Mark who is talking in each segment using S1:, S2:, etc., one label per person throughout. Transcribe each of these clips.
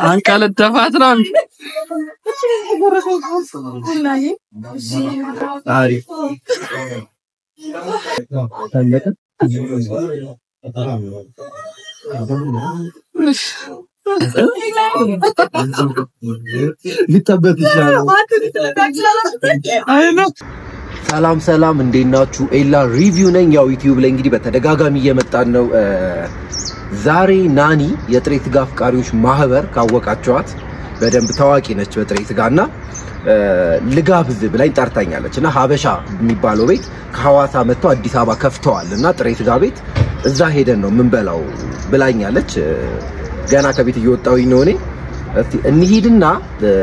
S1: አንቃለ ተፋትራ አሪፍ ሊጠበት ይችላል አይና
S2: ሰላም እንዴት ናችሁ? ኤላ ሪቪው ነኝ። ያው ዩቲዩብ ላይ እንግዲህ በተደጋጋሚ እየመጣን ነው። ዛሬ ናኒ የጥሬ ስጋ አፍቃሪዎች ማህበር ካወቃችኋት በደንብ ታዋቂ ነች በጥሬ ስጋና ልጋብዝ ብላኝ ጠርታኛለችና ሀበሻ የሚባለው ቤት ከሐዋሳ መጥተው አዲስ አበባ ከፍተዋልና ጥሬ ስጋ ቤት እዛ ሄደን ነው ምንበላው ብላኛለች። ገና ከቤት እየወጣሁኝ ነው እኔ። እስቲ እንሂድና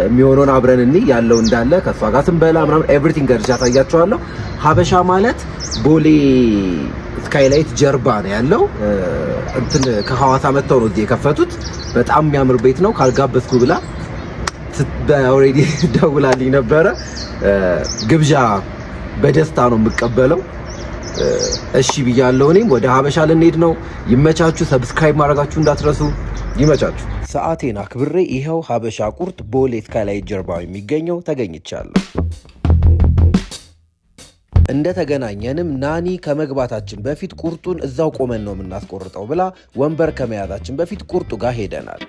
S2: የሚሆነውን አብረን እንይ ያለው እንዳለ ከሷ ጋር ስንበላ ምናምን ኤቭሪቲንግ ገርጃ ታያችኋለሁ። ሀበሻ ማለት ቦሌ ስካይላይት ጀርባ ነው ያለው። እንትን ከሐዋሳ መጥተው ነው እዚህ የከፈቱት። በጣም የሚያምር ቤት ነው። ካልጋበዝኩ ብላ ኦሬዲ ደውላልኝ ነበረ። ግብዣ በደስታ ነው የምቀበለው። እሺ ብያለሁ። እኔም ወደ ሀበሻ ልንሄድ ነው። ይመቻችሁ። ሰብስክራይብ ማድረጋችሁ እንዳትረሱ። ይመቻችሁ። ሰዓቴን አክብሬ ይሄው ሀበሻ ቁርጥ ቦሌ ስካይላይት ጀርባ የሚገኘው ተገኝቻለሁ። እንደተገናኘንም ናኒ ከመግባታችን በፊት ቁርጡን እዛው ቆመን ነው የምናስቆርጠው ብላ ወንበር ከመያዛችን በፊት ቁርጡ ጋር ሄደናል።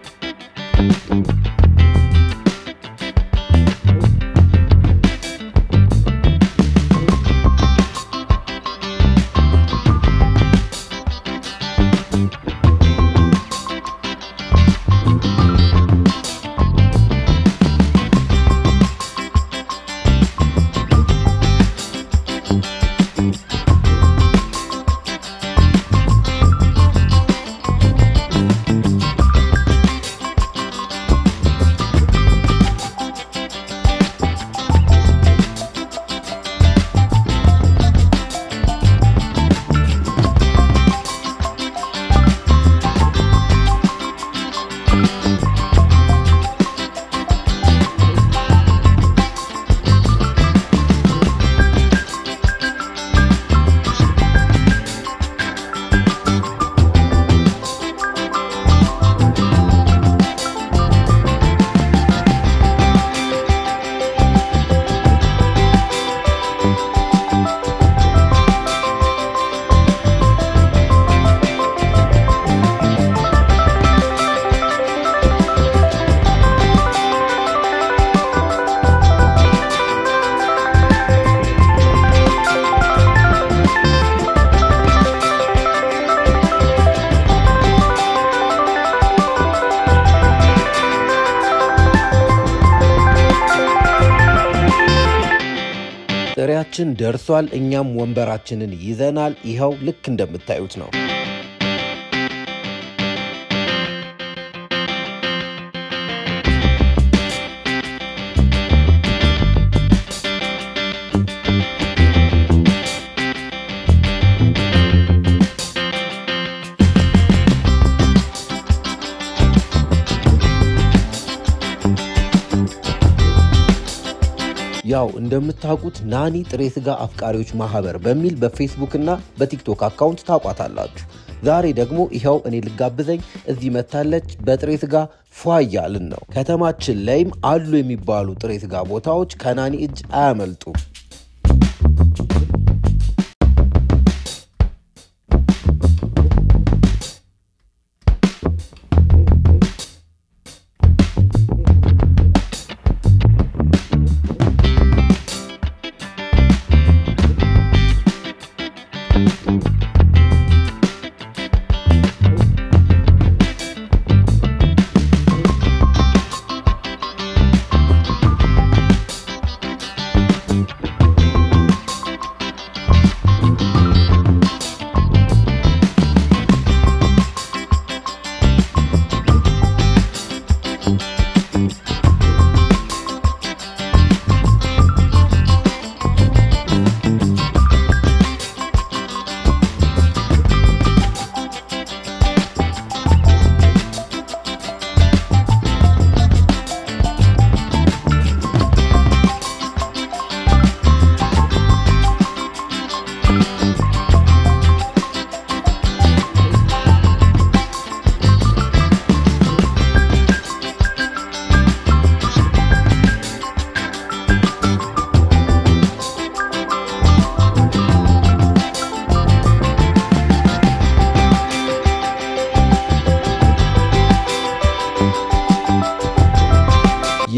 S2: ጥሪያችን ደርሷል። እኛም ወንበራችንን ይዘናል። ይሄው ልክ እንደምታዩት ነው። ያው እንደምታውቁት ናኒ ጥሬ ስጋ አፍቃሪዎች ማህበር በሚል በፌስቡክ እና በቲክቶክ አካውንት ታውቋታላችሁ። ዛሬ ደግሞ ይሄው እኔ ልጋብዘኝ እዚህ መታለች። በጥሬ ስጋ ፏያልን ነው። ከተማችን ላይም አሉ የሚባሉ ጥሬ ስጋ ቦታዎች ከናኒ እጅ አያመልጡ።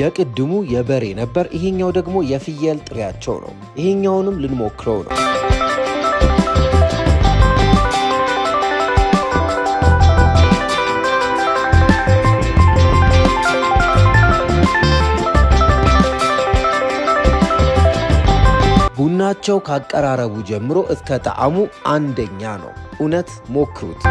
S2: የቅድሙ የበሬ ነበር ይሄኛው ደግሞ የፍየል ጥሪያቸው ነው ይሄኛውንም ልንሞክረው ነው ቡናቸው ካቀራረቡ ጀምሮ እስከ ጣዕሙ አንደኛ ነው እውነት ሞክሩት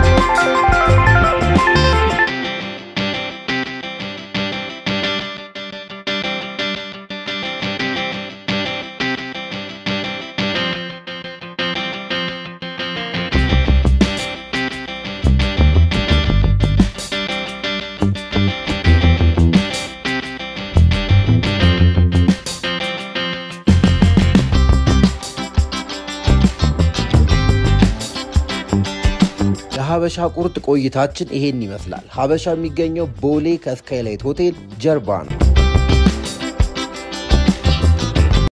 S2: ሀበሻ ቁርጥ ቆይታችን ይሄን ይመስላል ሀበሻ የሚገኘው ቦሌ ከስካይላይት ሆቴል ጀርባ ነው